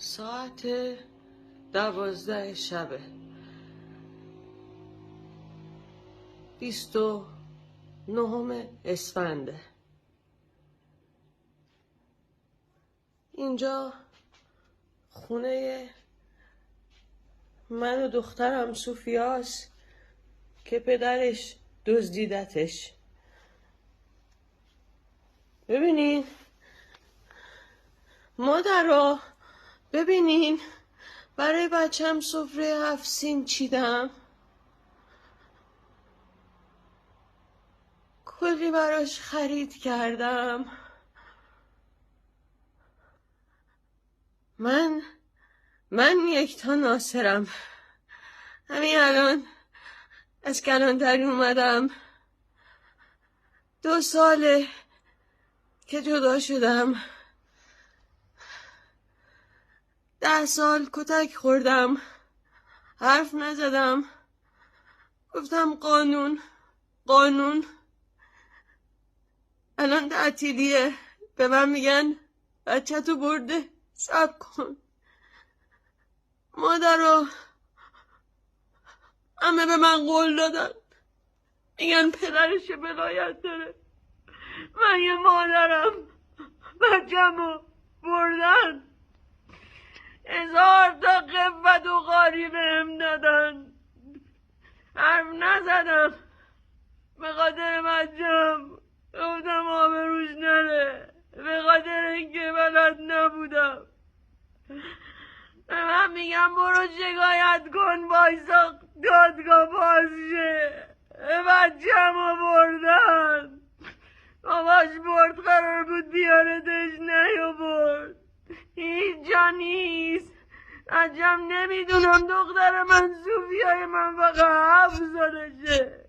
ساعت 12 شبه 29 اسفنده. اینجا خونه من و دخترم سوفیاست که پدرش دزدیدتش. ببینین مادرها، ببینین برای بچم سفره 7 سین چیدم، کلی براش خرید کردم. من یکتا ناصرم. همین الان از کلانتری اومدم. 2 ساله که جدا شدم. 10 سال کتک خوردم، حرف نزدم، گفتم قانون. الان تعطیلیه، به من میگن بچه تو برده، صبر کن. مادرها همه به من قول دادن، میگن پدرش ولایت داره. من یه مادرم، بچه‌مو بردن. 1000 تا قوت و قاری بهم دادن، حرف نزدم. به خاطر بچه‌م گفتم آبروش نره، به خاطر اینکه بلد نبودم. به من میگم برو شکایت کن، وایسا دادگاه باز شه. بچه‌مو بردن، باباش برد، قرار بود بیاردش، نیاورد. هیچ جا نیست. عجب نمیدونم دختر من سوفیای من فقط 7 سالشه،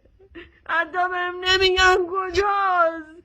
حتی بهم نمیگن کجاست.